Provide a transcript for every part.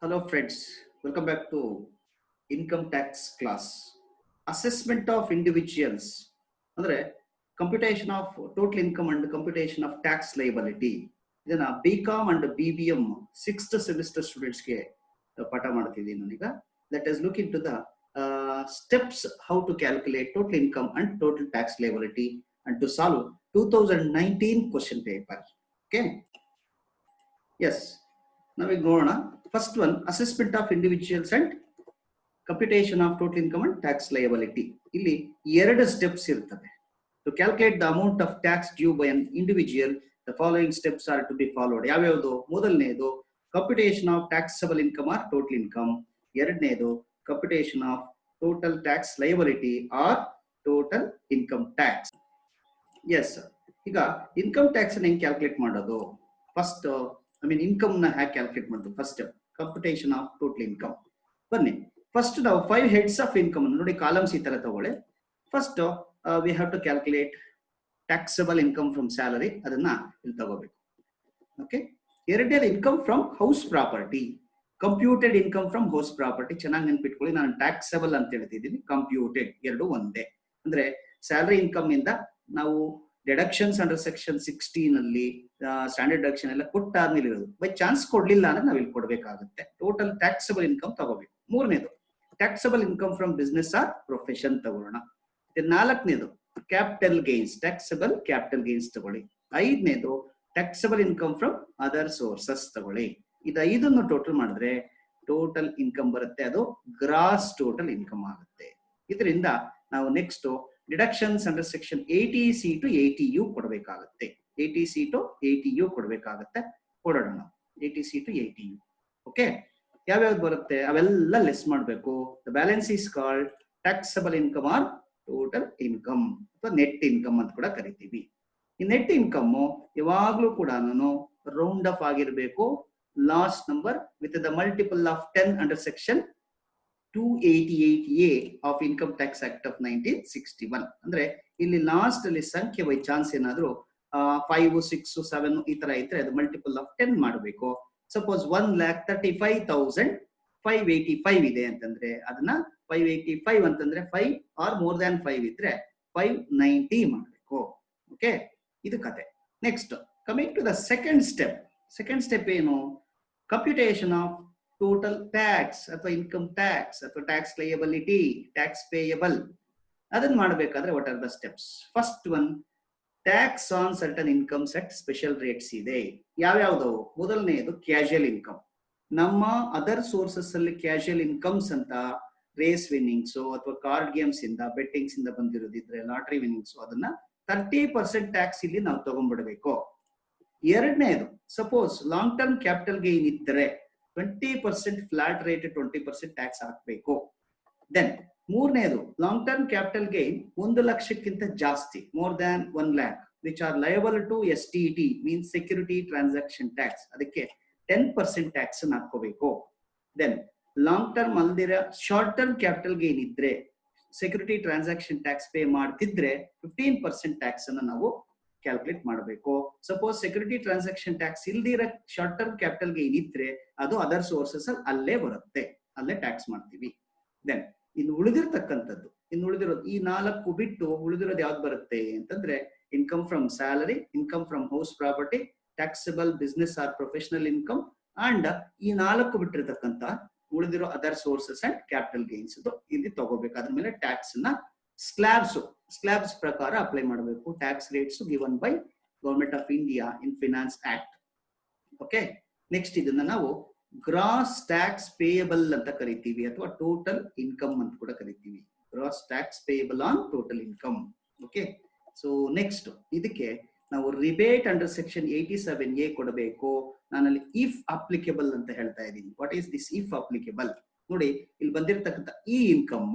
Hello friends, welcome back to income tax class. Assessment of individuals ಅಂದ್ರೆ computation of total income and computation of tax liability. ಇದನ್ನ BCom and BBM 6th semester students ಗೆ ಪಾಠ ಮಾಡ್ತಿದ್ದೀನಿ ನಾನೀಗ. Let us look into the steps how to calculate total income and total tax liability and to solve 2019 question paper. Okay? Yes. ನಾವೀಗ ನೋಡೋಣ. First one assessment of individuals and computation of total income and tax liability. ಇಲ್ಲಿ ಎರಡು steps ಇರ್ತವೆ. To calculate the amount of tax due by an individual the following steps are to be followed. ಯಾವ್ಯಾವುದು? ಮೊದಲನೇದು computation of taxable income or total income. ಎರಡನೇದು computation of total tax liability or total income tax. Yes, ಈಗ income tax ಹೆಂಗ್ calculate ಮಾಡೋದು? First income ನ ಹ್ಯಾಕ್ calculate ಮಾಡೋದು? First step computation of total income. ಬನ್ನಿ, ಫಸ್ಟ್ ನಾವು 5 ಹೆಡ್ಸ್ ಆಫ್ ಇನ್ಕಮ್ ನೋಡಿ, ಕಾಲಮ್ಸ್ ಈ ತರ ತಗೊಳ್ಳಿ. First we have to calculate taxable income from salary, ಅದನ್ನ ಇಲ್ಲಿ ತಗೋಬೇಕು. ಓಕೆ. ಎರಡನೇದು income from house property, computed income from house property. ಚೆನ್ನಾಗಿ ನೆನ್ಪಿಟ್ಕೊಳ್ಳಿ, ನಾನು ಟ್ಯಾಕ್ಸಬಲ್ ಅಂತ ಹೇಳ್ತಿದ್ದೀನಿ, ಕಂಪ್ಯೂಟೆಡ್ ಎರಡು ಒಂದೇ. ಅಂದ್ರೆ ಸ್ಯಾಲರಿ ಇನ್ಕಮ್ ಇಂದ ನಾವು ಡಿಡಕ್ಷನ್ಸ್ ಅಂಡರ್ ಸೆಕ್ಷನ್ 16 ಅಲ್ಲಿ ಸ್ಟ್ಯಾಂಡರ್ಡ್ ಡಿಡಕ್ಷನ್ ಎಲ್ಲ ಕೊಟ್ಟಾದ್ಮೇಲೆ ಇರೋದು. ಬೈ ಚಾನ್ಸ್ ಕೊಡ್ಲಿಲ್ಲ ಅಂದ್ರೆ ನಾವು ಇಲ್ಲಿ ಕೊಡ್ಬೇಕಾಗುತ್ತೆ. ಟೋಟಲ್ ಟ್ಯಾಕ್ಸಬಲ್ ಇನ್ಕಮ್ ತಗೋಬೇಕು. ಮೂರನೇದು taxable income from business or profession ತಗೊಳ್ಳೋಣ. ನಾಲ್ಕನೇದು capital gains, taxable capital gains ತಗೊಳ್ಳಿ. ಐದನೇದು taxable income from other sources ತಗೊಳ್ಳಿ. ಇದು ಐದನ್ನು ಟೋಟಲ್ ಮಾಡಿದ್ರೆ ಟೋಟಲ್ ಇನ್ಕಮ್ ಬರುತ್ತೆ, ಅದು ಗ್ರಾಸ್ ಟೋಟಲ್ ಇನ್ಕಮ್ ಆಗುತ್ತೆ. ಇದರಿಂದ ನಾವು next deductions under section 80C to 80U ಕೊಡಬೇಕಾಗುತ್ತೆ. 80C to 80U ಕೊಡಬೇಕಾಗುತ್ತೆ. ಕೊಡೋಣ ನಾವು 80C to 80U. ಓಕೆ. ಯಾವ್ಯಾವ್ದು ಬರುತ್ತೆ ಅವೆಲ್ಲ ಲೆಸ್ ಮಾಡಬೇಕು. The balance is called taxable income or total income ಅಥವಾ ನೆಟ್ ಇನ್ಕಮ್ ಅಂತ ಕೂಡ ಕರಿತೀವಿ. ಈ ನೆಟ್ ಇನ್ಕಮ್ ಯಾವಾಗ್ಲೂ ಕೂಡ ರೌಂಡ್ ಅಪ್ ಆಗಿರ್ಬೇಕು. Last number with the multiple of 10 under section 288A of income tax act of 1961. ಅಂದ್ರೆ ಇಲ್ಲಿ ಲಾಸ್ಟ್ ಅಲ್ಲಿ ಸಂಖ್ಯೆ ಬೈ ಚಾನ್ಸ್ ಏನಾದ್ರು 5, 6, 7 ಈ ತರ ಇದ್ರೆ ಅದು ಮಲ್ಟಿಪಲ್ ಆಫ್ 10 ಮಾಡಬೇಕು. ಸಪೋಸ್ 1,35,585 ಇದೆ ಅಂತಂದ್ರೆ ಅದನ್ನ 585 ಅಂತಂದ್ರೆ 5 ಆರ್ ಮೋರ್ ದ್ಯಾನ್ 5 ಇದ್ರೆ 590 ಮಾಡಬೇಕು. ಓಕೆ, ಇದು ಕತೆ. Next coming to the second step. Second step ಏನು? ಕಂಪ್ಯೂಟೇಷನ್ ಆಫ್ ಟೋಟಲ್ ಟ್ಯಾಕ್ಸ್ ಅಥವಾ ಇನ್ಕಮ್ ಟ್ಯಾಕ್ಸ್ ಅಥವಾ ಟ್ಯಾಕ್ಸ್ ಲಯಬಿಲಿಟಿ, ಟ್ಯಾಕ್ಸ್ ಪೇಯಬಲ್. ಅದನ್ನ ಮಾಡಬೇಕಾದ್ರೆ what are the steps? First one, tax on certain incomes at special rates ಇದೆ. ಯಾವ್ಯಾವ್ದು? ಮೊದಲನೆಯದು casual income. ನಮ್ಮ other sources ಅಲ್ಲಿ ಕ್ಯಾಶುಯಲ್ ಇನ್ಕಮ್ಸ್ ಅಂತ ರೇಸ್ ವಿನ್ನಿಂಗ್ಸ್ ಅಥವಾ ಕಾರ್ಡ್ ಗೇಮ್ಸ್ ಇಂದ, ಬೆಟ್ಟಿಂಗ್ಸ್ ಇಂದ ಬಂದಿರೋದಿದ್ರೆ, ಲಾಟ್ರಿ ವಿನ್ನಿಂಗ್ಸ್, ಅದನ್ನ 30% ಟ್ಯಾಕ್ಸ್ ಇಲ್ಲಿ ನಾವು ತಗೊಂಡ್ಬಿಡ್ಬೇಕು. ಎರಡನೇದು, suppose long term capital gain ಇದ್ರೆ 20% ಫ್ಲಾಟ್ ರೇಟ್ 20% ಟ್ಯಾಕ್ಸ್ ಹಾಕಬೇಕು. ದೆನ್ ಮೂರನೇದು, ಲಾಂಗ್ ಟರ್ಮ್ ಕ್ಯಾಪಿಟಲ್ ಗೇನ್ 1 ಲಕ್ಷಕ್ಕಿಂತ ಜಾಸ್ತಿ, more than 1 lakh, which are liable to STT means security transaction tax, ಅದಕ್ಕೆ 10% ಟ್ಯಾಕ್ಸ್ ಹಾಕೋಬೇಕು. ದೆನ್ ಲಾಂಗ್ ಟರ್ಮ್ ಅಲ್ದಿರ ಶಾರ್ಟ್ ಟರ್ಮ್ ಕ್ಯಾಪಿಟಲ್ ಗೇನ್ ಇದ್ರೆ, security transaction tax pay ಮಾಡ್ತಿದ್ರೆ 15% tax ಅನ್ನು ನಾವು ಕ್ಯಾಲ್ಕುಲೇಟ್ ಮಾಡಬೇಕು. ಸಪೋಸ್ ಸೆಕ್ಯೂರಿಟಿ ಟ್ರಾನ್ಸಾಕ್ಷನ್ ಟ್ಯಾಕ್ಸ್ ಇಲ್ದಿರ ಶಾರ್ಟ್ ಟರ್ಮ್ ಕ್ಯಾಪಿಟಲ್ ಗೇನ್ ಇದ್ರೆ ಅದು ಅದರ್ ಸೋರ್ಸಸ್ ಅಲ್ಲೇ ಬರುತ್ತೆ, ಅಲ್ಲೇ ಟ್ಯಾಕ್ಸ್ ಮಾಡ್ತೀವಿ. ದೆನ್ ಇನ್ನು ಉಳಿದಿರೋದು ಈ 4 ಬಿಟ್ಟು ಉಳಿದಿರೋದು ಯಾವ್ದು ಬರುತ್ತೆ ಅಂತಂದ್ರೆ income from salary, income from house property, taxable business or professional income and ಈ 4 ಬಿಟ್ಟಿರ್ತಕ್ಕಂತ ಉಳಿದಿರೋ other sources and capital gains ಇಲ್ಲಿ ತಗೋಬೇಕು. ಅದ್ರ ಮೇಲೆ ಟ್ಯಾಕ್ಸ್ ನ ಸ್ಲ್ಯಾಬ್ಸ್ ಪ್ರಕಾರ ಅಪ್ಲೈ ಮಾಡಬೇಕು. Tax rates given by government of India in finance act. Okay. Next ಇದನ್ನ ನಾವು ಗ್ರಾಸ್ ಟ್ಯಾಕ್ಸ್ ಪೇಯಬಲ್ ಅಂತ ಕರಿತೀವಿ ಅಥವಾ ಟೋಟಲ್ ಇನ್ಕಮ್ ಅಂತ ಕೂಡ ಕರಿತೀವಿ. Gross tax payable on total income. Okay. So next ಇದಕ್ಕೆ ನಾವು ರಿಬೇಟ್ ಅಂಡರ್ ಸೆಕ್ಷನ್ 87A ಕೊಡಬೇಕು. ನಾನಲ್ಲಿ ಇಫ್ ಅಪ್ಲಿಕೇಬಲ್ ಅಂತ ಹೇಳ್ತಾ ಇದ್ದೀನಿ. What is this if applicable? ನೋಡಿ, ಇಲ್ಲಿ ಬಂದಿರತಕ್ಕಂತ ಈ income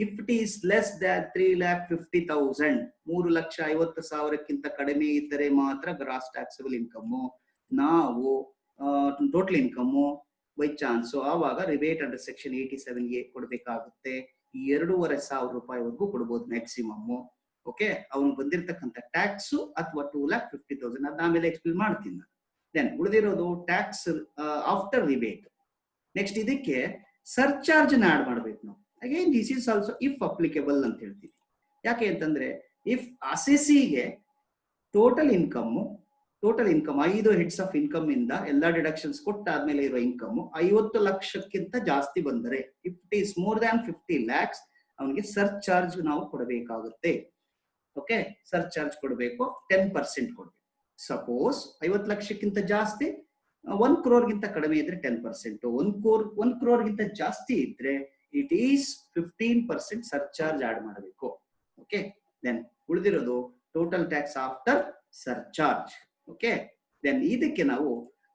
if it is less than 3,50,000, 3,50,000ಕ್ಕಿಂತ ಕಡಿಮೆ ಇದ್ದರೆ ಮಾತ್ರ ಗ್ರಾಸ್ ಟ್ಯಾಕ್ಸಬಲ್ ಇನ್ಕಮ್. ನಾವು ಟೋಟಲ್ ಇನ್ಕಮ್ ಬೈ ಚಾನ್ಸ್ ಆವಾಗ ರಿಬೇಟ್ ಅಂಡರ್ ಸೆಕ್ಷನ್ 87A ಕೊಡಬೇಕಾಗುತ್ತೆ. 2,500 ರೂಪಾಯಿವರೆಗೂ ಕೊಡ್ಬೋದು ಮ್ಯಾಕ್ಸಿಮಮ್. ಓಕೆ. ಅವನು ಬಂದಿರತಕ್ಕಂಥ ಟ್ಯಾಕ್ಸ್ ಅಥವಾ 2,50,000 ಅದಾದ್ಮೇಲೆ ಎಕ್ಸ್ಪ್ಲೇನ್ ಮಾಡ್ತೀನಿ. ದೆನ್ ಉಳಿದಿರೋದು ಟ್ಯಾಕ್ಸ್ ಆಫ್ಟರ್ ರಿಬೇಟ್. ನೆಕ್ಸ್ಟ್ ಇದಕ್ಕೆ ಸರ್ಚಾರ್ಜ್ ಆಡ್ ಮಾಡ್ಬೇಕು ನಾವು. Again this is also if applicable ಅಂತ ಹೇಳ್ತೀವಿ. ಯಾಕೆ ಅಂತಂದ್ರೆ ಇಫ್ ಅಸೆಸಿಗೆ total income 5 heads of income ಇಂದ ಎಲ್ಲಾ ಡಿಡಕ್ಷನ್ಸ್ ಕೊಟ್ಟಾದ್ಮೇಲೆ ಇರೋ ಇನ್ಕಮ್ 50 ಲಕ್ಷಕ್ಕಿಂತ ಜಾಸ್ತಿ ಬಂದರೆ, if it is more than 50 lakhs, ಅವನಿಗೆ ಸರ್ಚಾರ್ಜ್ ನಾವು ಕೊಡಬೇಕಾಗುತ್ತೆ. ಓಕೆ, ಸರ್ಚಾರ್ಜ್ ಕೊಡಬೇಕು, 10% ಕೊಡಬೇಕು. ಸಪೋಸ್ 50 ಲಕ್ಷಕ್ಕಿಂತ ಜಾಸ್ತಿ, 1 crore ಕಡಿಮೆ ಇದ್ರೆ 10%, 1 crore ಜಾಸ್ತಿ ಇದ್ರೆ ಇಟ್ ಈಸ್ 15% ಸರ್ಚಾರ್ಜ್ ಆಡ್ ಮಾಡಬೇಕು. ಓಕೆ, ದೆನ್ ಉಳಿದಿರೋದು total tax after surcharge. Okay, then ಇದಕ್ಕೆ ನಾವು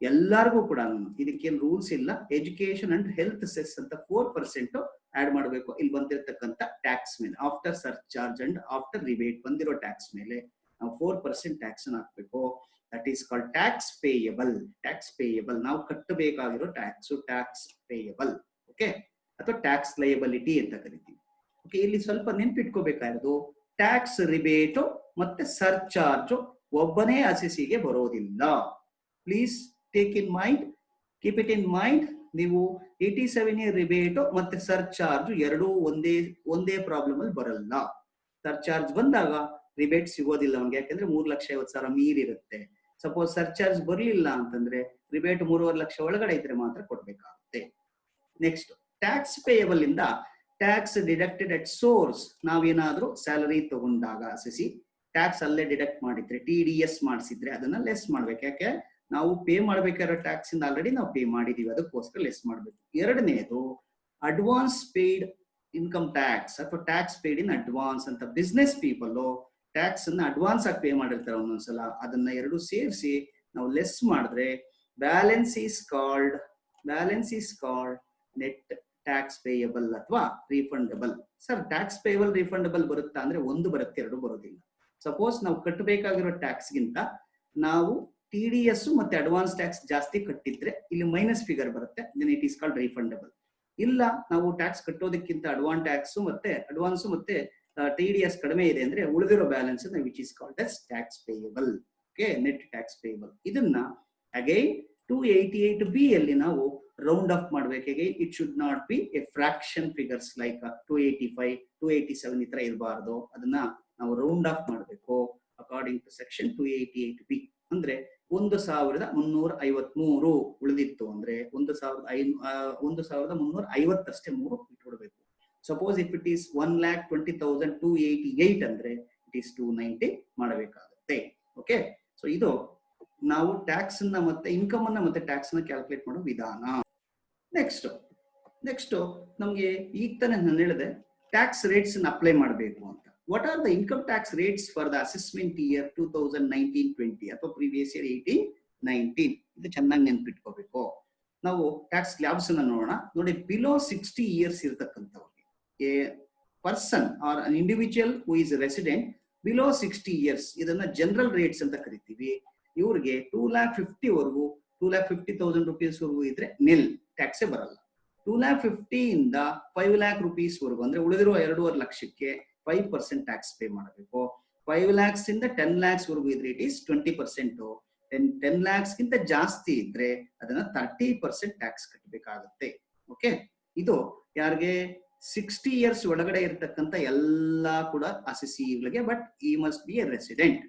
ಎಲ್ಲರಿಗೂ ಕೂಡ ಇದಕ್ಕೇನು ರೂಲ್ಸ್ ಇಲ್ಲ. ಎಜುಕೇಶನ್ ಅಂಡ್ ಹೆಲ್ತ್ ಸೆಸ್ ಅಂತ 4% ಆಡ್ ಮಾಡಬೇಕು. ಇಲ್ಲಿ ಬಂದಿರತಕ್ಕಂಥ ಟ್ಯಾಕ್ಸ್ ಮೇಲೆ after surcharge and after rebate ಬಂದಿರೋ ಟ್ಯಾಕ್ಸ್ ಮೇಲೆ ನಾವು 4% ಟ್ಯಾಕ್ಸ್ ಹಾಕ್ಬೇಕು. That is called tax payable. Tax payable ನಾವು ಕಟ್ಟಬೇಕಾಗಿರೋ ಟ್ಯಾಕ್ಸ್ ಪೇಯಬಲ್. ಓಕೆ, ಅಥವಾ ಟ್ಯಾಕ್ಸ್ ಲಯಬಿಲಿಟಿ ಅಂತ ಕರಿತೀವಿ. ಓಕೆ, ಇಲ್ಲಿ ಸ್ವಲ್ಪ ನೆನ್ಪಿಟ್ಕೋಬೇಕಾಗಿರೋದು ಟ್ಯಾಕ್ಸ್ ರಿಬೇಟು ಮತ್ತೆ ಸರ್ಚಾರ್ಜ್ ಒಬ್ಬನೇ ಅಸೆಸಿಗೆ ಬರೋದಿಲ್ಲ. Please take in mind, keep it in mind. ನೀವು 87A ರಿಬೇಟು ಮತ್ತೆ ಸರ್ಚಾರ್ಜ್ ಎರಡೂ ಒಂದೇ ಪ್ರಾಬ್ಲಮ್ ಅಲ್ಲಿ ಬರಲ್ಲ. ಸರ್ಚಾರ್ಜ್ ಬಂದಾಗ ರಿಬೇಟ್ ಸಿಗೋದಿಲ್ಲ ಅವನಿಗೆ, ಯಾಕಂದ್ರೆ 3,50,000 ಮೀರಿರುತ್ತೆ. ಸಪೋಸ್ ಸರ್ಚಾರ್ಜ್ ಬರಲಿಲ್ಲ ಅಂತಂದ್ರೆ ರಿಬೇಟ್ 3.5 ಲಕ್ಷ ಒಳಗಡೆ ಇದ್ರೆ ಮಾತ್ರ ಕೊಡ್ಬೇಕಾಗುತ್ತೆ. ನೆಕ್ಸ್ಟ್, ಟ್ಯಾಕ್ಸ್ ಪೇಯಬಲ್ ಇಂದ ಟ್ಯಾಕ್ಸ್ ಡಿಡಕ್ಟೆಡ್ ಅಟ್ ಸೋರ್ಸ್. ನಾವೇನಾದ್ರೂ ಸ್ಯಾಲರಿ ತಗೊಂಡಾಗ ಅಸೆಸಿ ಟ್ಯಾಕ್ಸ್ ಅಲ್ಲೇ ಡಿಡಕ್ಟ್ ಮಾಡಿದ್ರೆ, TDS ಮಾಡಿಸಿದ್ರೆ ಅದನ್ನ ಲೆಸ್ ಮಾಡ್ಬೇಕು. ಯಾಕೆ, ನಾವು ಪೇ ಮಾಡ್ಬೇಕಾಗಿರೋ ಟ್ಯಾಕ್ಸ್ ಇಂದ ಆಲ್ರೆಡಿ ನಾವು ಪೇ ಮಾಡಿದೀವಿ, ಅದಕ್ಕೋಸ್ಕರ ಲೆಸ್ ಮಾಡ್ಬೇಕು. ಎರಡನೇದು ಅಡ್ವಾನ್ಸ್ ಪೇಯ್ಡ್ ಇನ್ಕಮ್ ಟ್ಯಾಕ್ಸ್ ಅಥವಾ ಟ್ಯಾಕ್ಸ್ ಪೇಯ್ಡ್ ಇನ್ ಅಡ್ವಾನ್ಸ್ ಅಂತ. ಬಿಸ್ನೆಸ್ ಪೀಪಲ್ ಟ್ಯಾಕ್ಸ್ ಅನ್ನ ಅಡ್ವಾನ್ಸ್ ಆಗಿ ಪೇ ಮಾಡಿರ್ತಾರೆ ಒಂದೊಂದ್ಸಲ, ಅದನ್ನ ಎರಡು ಸೇರಿಸಿ ನಾವು ಲೆಸ್ ಮಾಡಿದ್ರೆ balance is called net tax payable ಅಥವಾ refundable. Sir, tax payable refundable ಬರುತ್ತಾ ಅಂದ್ರೆ ಒಂದು ಬರುತ್ತೆ, ಎರಡು ಬರೋದಿಲ್ಲ. ಸಪೋಸ್ ನಾವು ಕಟ್ಟಬೇಕಾಗಿರೋ ಟ್ಯಾಕ್ಸ್ ಗಿಂತ ನಾವು TDS ಮತ್ತೆ ಅಡ್ವಾನ್ಸ್ ಟ್ಯಾಕ್ಸ್ ಜಾಸ್ತಿ ಕಟ್ಟಿದ್ರೆ ಇಲ್ಲಿ ಮೈನಸ್ ಫಿಗರ್ ಬರುತ್ತೆ, then it is called refundable. ಇಲ್ಲ, ನಾವು ಟ್ಯಾಕ್ಸ್ ಕಟ್ಟೋದಕ್ಕಿಂತ ಅಡ್ವಾನ್ಸ್ ಮತ್ತೆ TDS ಕಡಿಮೆ ಇದೆ ಅಂದ್ರೆ ಉಳಿದಿರೋ balance which is called as tax payable. Okay, net tax payable. ಇದನ್ನ ಅಗೈನ್ 288B ಅಲ್ಲಿ ನಾವು ರೌಂಡ್ ಆಫ್ ಮಾಡ್ಬೇಕು. It should not be a fraction figures like 285, 287 ಈ ತರ ಇರಬಾರ್ದು. ಅದನ್ನ ನಾವು ರೌಂಡ್ ಆಫ್ ಮಾಡಬೇಕು ಅಕಾರ್ಡಿಂಗ್ ಟು ಸೆಕ್ಷನ್ 288B. ಅಂದ್ರೆ 1,353 ಉಳಿದಿತ್ತು ಅಂದ್ರೆ 1,350 ಅಷ್ಟೇ 3 ಇಟ್ಬಿಡ್ಬೇಕು. ಸಪೋಸ್ ಇಫ್ ಇಟ್ ಈಸ್ 1,20,288 ಅಂದ್ರೆ ಇಟ್ ಈಸ್ 290 ಮಾಡಬೇಕಾಗುತ್ತೆ. ಓಕೆ, ಸೊ ಇದು ನಾವು ಟ್ಯಾಕ್ಸ್ ಅನ್ನ ಮತ್ತೆ ಇನ್ಕಮ್ ಅನ್ನ ಮತ್ತೆ ಟ್ಯಾಕ್ಸ್ ನ ಕ್ಯಾಲ್ಕುಲೇಟ್ ಮಾಡೋ ವಿಧಾನ. ನೆಕ್ಸ್ಟ್ ನಮ್ಗೆ ಈಗ ತಾನೇ ನಾನು ಹೇಳಿದೆ ಟ್ಯಾಕ್ಸ್ ರೇಟ್ಸ್ ಅಪ್ಲೈ ಮಾಡಬೇಕು ಅಂತ. What are the income tax rates for the assessment year 2019-20 ಅಥವಾ ಪ್ರೀವಿಯಸ್ ಇಯರ್ 18-19? ಇದು ಚೆನ್ನಾಗಿ ನೆನ್ಪಿಟ್ಕೋಬೇಕು. ನಾವು ಟ್ಯಾಕ್ಸ್ ಸ್ಲ್ಯಾಬ್ಸ್ ಅನ್ನ ನೋಡೋಣ. ನೋಡಿ, ಬಿಲೋ 60 years ಇರತಕ್ಕಂಥವ್ರಿಗೆ, a person or an individual who is resident below 60 years, ಇದನ್ನ ಜನರಲ್ ರೇಟ್ಸ್ ಅಂತ ಕರಿತೀವಿ. ಇವ್ರಿಗೆ 2,50,000 ವರೆಗೂ 2,50,000 rupees ವರೆಗೂ ಇದ್ರೆ ನಿಲ್ ಟ್ಯಾಕ್ಸೇ ಬರಲ್ಲ. 2,50,000 ಇಂದ 5,00,000 rupees ವರೆಗೂ ಅಂದ್ರೆ ಉಳಿದಿರುವ 2.5 ಲಕ್ಷಕ್ಕೆ 5% ಟ್ಯಾಕ್ಸ್ ಪೇ ಮಾಡಬೇಕು. 5 lakhs ಇಂದ 10 lakhs ವರೆಗೂ ಇದ್ರೆ ಇಟ್ ಈಸ್ 20%. 10 lakhs ಗಿಂತ ಜಾಸ್ತಿ ಇದ್ರೆ ಅದನ್ನ 30% ಟ್ಯಾಕ್ಸ್ ಕಟ್ಟಬೇಕಾಗುತ್ತೆ. ಓಕೆ, ಇದು ಯಾರಿಗೆ 60 years ಒಳಗಡೆ ಇರತಕ್ಕಂತ ಎಲ್ಲಾ ಕೂಡ ಅಸೆಸಿಗಳಿಗೆ, ಬಟ್ ಈ must be a resident.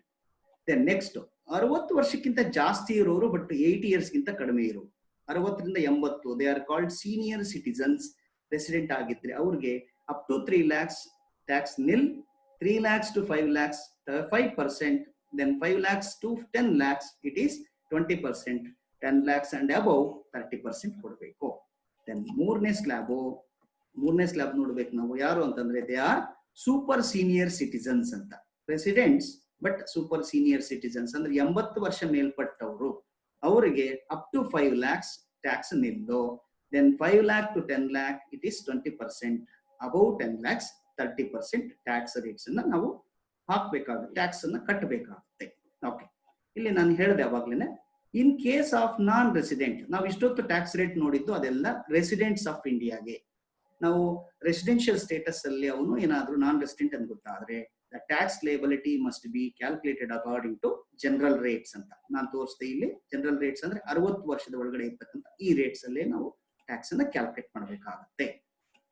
Then next 60 ವರ್ಷಕ್ಕಿಂತ ಜಾಸ್ತಿ ಇರೋರು ಬಟ್ 80 years ಗಿಂತ ಕಡಿಮೆ ಇರೋರು, 60ರಿಂದ 80, they are called senior citizens. Resident ಆಗಿದ್ರೆ ಅವ್ರಿಗೆ up to 3 lakhs tax nil, 3 lakhs to 5 lakhs 5%, then 5 lakhs to 10 lakhs it is 20%, 10 lakhs and above 30% ಕೊಡಬೇಕು. ದೆನ್ ಮೂರನೇ ಸ್ಲ್ಯಾಬ್ ನೋಡ್ಬೇಕು ನಾವು ಯಾರು ಅಂತಂದ್ರೆ they are super senior citizens ಅಂತ. Residents but super senior citizens ಅಂದ್ರೆ 80 ವರ್ಷ ಮೇಲ್ಪಟ್ಟವರು, ಅವರಿಗೆ ಅಪ್ ಟು 5 lakhs ಟ್ಯಾಕ್ಸ್ ನಿಲ್ಲು. Then 5 lakh to 10 lakh it is 20%, above 10 lakhs 30% tax rates ಅನ್ನ ನಾವು ಹಾಕ್ಬೇಕಾಗುತ್ತೆ, ಟ್ಯಾಕ್ಸ್ ಅನ್ನ ಕಟ್ಟಬೇಕಾಗುತ್ತೆ. ಓಕೆ, ಇಲ್ಲಿ ನಾನು ಹೇಳಿದೆ ಅವಾಗ್ಲೇನೆ, in case of non resident, ನಾವು ಇಷ್ಟೊತ್ತು ಟ್ಯಾಕ್ಸ್ ರೇಟ್ ನೋಡಿದ್ದು ಅದೆಲ್ಲ ರೆಸಿಡೆಂಟ್ಸ್ ಆಫ್ ಇಂಡಿಯಾಗೆ. ನಾವು ರೆಸಿಡೆನ್ಷಿಯಲ್ ಸ್ಟೇಟಸ್ ಅಲ್ಲಿ ಅವನು ಏನಾದ್ರೂ ನಾನ್ ರೆಸಿಡೆಂಟ್ ಅಂತ ಗೊತ್ತಾದ್ರೆ the tax liability must be calculated according to general rates ಅಂತ ನಾನು ತೋರಿಸ್ದೆ. ಇಲ್ಲಿ ಜನರಲ್ ರೇಟ್ಸ್ ಅಂದ್ರೆ 60 ವರ್ಷದ ಒಳಗಡೆ ಇರ್ತಕ್ಕಂಥ ಈ ರೇಟ್ಸ್ ಅಲ್ಲೇ ನಾವು ಟ್ಯಾಕ್ಸ್ ಅನ್ನ ಕ್ಯಾಲ್ಕುಲೇಟ್ ಮಾಡಬೇಕಾಗುತ್ತೆ.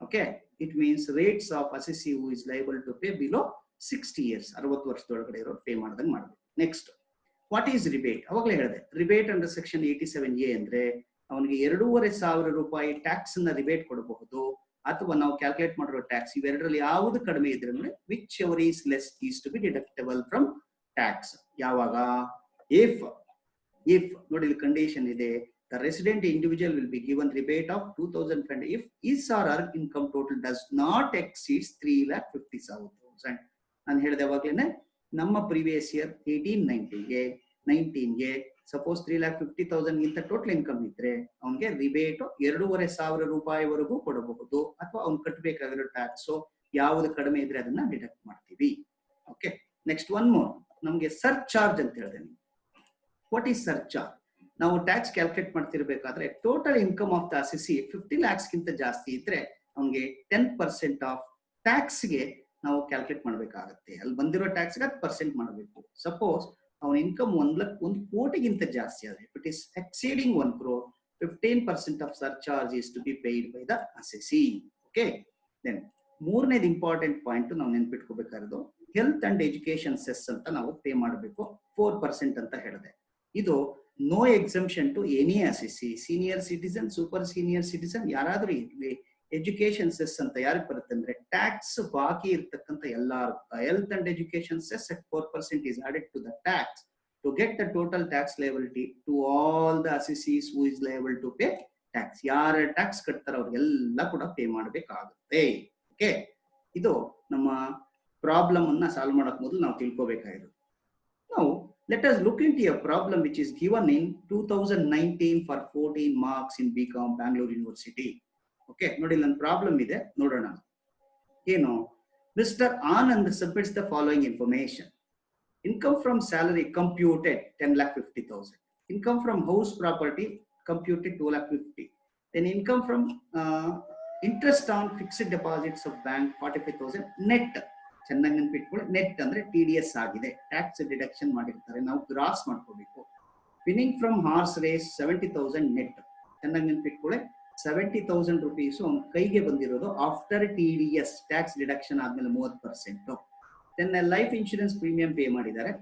Okay, it means rates of assessee who is liable to pay below 60 years, 60 ವರ್ಷದೊಳಗಡೆ ಇರೋ ಪೇ ಮಾಡ್ದಂಗೆ ಮಾಡಬೇಕು. Next, what is rebate? ಅವಾಗಲೇ ಹೇಳಿದೆ, ರಿಬೇಟ್ ಅಂಡರ್ ಸೆಕ್ಷನ್ 87A ಅಂದ್ರೆ ಅವನಿಗೆ 2,500 ರೂಪಾಯಿ ಟ್ಯಾಕ್ಸ್ ಅನ್ನ ರಿಬೇಟ್ ಕೊಡಬಹುದು, ಅಥವಾ ನಾವು ಕ್ಯಾಲ್ಕುಲೇಟ್ ಮಾಡಿರೋ ಟ್ಯಾಕ್ಸ್ ಇವೆರಡರಲ್ಲಿ ಯಾವುದು ಕಡಿಮೆ ಇದ್ರೆ whichever is less is to be deductible from tax. ಯಾವಾಗ? ಇಫ್ ನೋಡಿ ಇಲ್ಲಿ ಕಂಡೀಷನ್ ಇದೆ, the resident individual will be given rebate of 2,000 if his or her income total does not exceed 3,57,000. ನಾನು ಹೇಳಿದೆ ಅವಾಗಲೇ, ನಮ್ಮ ಪ್ರೀವಿಯಸ್ ಇಯರ್ 18-19ಗೆ 19ಗೆ ಸಪೋಸ್ 3,50,000 ಗಿಂತ total income ಇದ್ರೆ ಅವನಿಗೆ ರಿಬೇಟ್ 2,500 ರೂಪಾಯಿವರೆಗೂ ಕೊಡಬಹುದು, ಅಥವಾ ಅವ್ನು ಕಟ್ಟಬೇಕಾಗಿರೋ ಟ್ಯಾಕ್ಸ್ ಯಾವುದು ಕಡಿಮೆ ಇದ್ರೆ ಅದನ್ನ ಡಿಡಕ್ಟ್ ಮಾಡ್ತೀವಿ. ಓಕೆ, ನೆಕ್ಸ್ಟ್ ಒನ್ ಮೋರ್, ನಮಗೆ ಸರ್ ಚಾರ್ಜ್ ಅಂತ ಹೇಳಿದೆ. What is surcharge? ನಾವು ಟ್ಯಾಕ್ಸ್ ಕ್ಯಾಲ್ಕುಲೇಟ್ ಮಾಡ್ತಿರ್ಬೇಕಾದ್ರೆ total income of the assessee 50 lakhs ಗಿಂತ ಜಾಸ್ತಿ ಇದ್ರೆ ಅವನಿಗೆ 10% ಆಫ್ ಟ್ಯಾಕ್ಸ್ಗೆ ನಾವು ಕ್ಯಾಲ್ಕುಲೇಟ್ ಮಾಡಬೇಕಾಗುತ್ತೆ. ಅಲ್ಲಿ ಬಂದಿರೋ ಟ್ಯಾಕ್ಸ್ಗೆ 10% ಮಾಡಬೇಕು. ಸಪೋಸ್ ಅವನ ಇನ್ಕಮ್ 1 ಕೋಟಿಗಿಂತ ಜಾಸ್ತಿ ಆದ್ರೆ, it is exceeding 1 crore, 15% of surcharge is to be paid by the assessee. Okay, then ಮೂರನೇದು ಇಂಪಾರ್ಟೆಂಟ್ ಪಾಯಿಂಟ್ ನಾವು ನೆನ್ಪಿಟ್ಕೋಬೇಕಾಗಿರೋದು, ಹೆಲ್ತ್ ಅಂಡ್ ಎಜುಕೇಶನ್ ಸೆಸ್ ಅಂತ ನಾವು ಪೇ ಮಾಡಬೇಕು, 4% ಅಂತ ಹೇಳಿದೆ. ಇದು no exemption to any assessee, senior citizen, super senior citizen ಯಾರಾದ್ರೂ ಇರಲಿ. ಎಜುಕೇಶನ್ ಸೆಸ್ ಅಂತ ಯಾರಿಗೆ ಬರುತ್ತೆ ಅಂದ್ರೆ ಟ್ಯಾಕ್ಸ್ ಬಾಕಿ ಇರ್ತಕ್ಕಂಥ ಎಲ್ಲಾರು. Health and education cess at 4% is added to the tax to get the total tax liability to all the assessees who is liable to pay tax. ಯಾರು ಟ್ಯಾಕ್ಸ್ ಕಟ್ತಾರ ಅವ್ರಿಗೆಲ್ಲ ಕೂಡ ಪೇ ಮಾಡಬೇಕಾಗುತ್ತೆ. ಓಕೆ, ಇದು ನಮ್ಮ ಪ್ರಾಬ್ಲಮ್ ಅನ್ನ ಸಾಲ್ವ್ ಮಾಡಕ್ ಮೊದಲು ನಾವು ತಿಳ್ಕೋಬೇಕಾಗಿರೋದು. ನಾವು let us look into a problem which is given in 2019 for 14 marks in BCom Bangalore University. Okay, ನೋಡಿ ನನ್ನ ಪ್ರಾಬ್ಲಮ್ ಇದೆ, ನೋಡೋಣ. ಏನು? Mister Anand submits the following information. Income from salary computed 10,50,000. Income from house property computed 2,50,000. Then income from interest on fixed deposits of bank 45,000. Net ಚೆನ್ನಾಗಿ ನೆನ್ಪಿಟ್ಕೊಳ್ಳಿ, net ಅಂದ್ರೆ TDS ಆಗಿದೆ, tax deduction ಮಾಡಿರ್ತಾರೆ, ನಾವು ಗ್ರಾಸ್ ಮಾಡ್ಕೋಬೇಕು. Winning from horse race 70,000 net, ಚೆನ್ನಾಗಿ ನೆನ್ಪಿಟ್ಕೊಳ್ಳಿ, 70,000 rupees ಅವ್ನ ಕೈಗೆ ಬಂದಿರೋದು ಆಫ್ಟರ್ TDS, ಟ್ಯಾಕ್ಸ್ ಡಿಡಕ್ಷನ್ ಆದ್ಮೇಲೆ 30%. Then life insurance premium pay ಮಾಡಿದ್ದಾರೆ.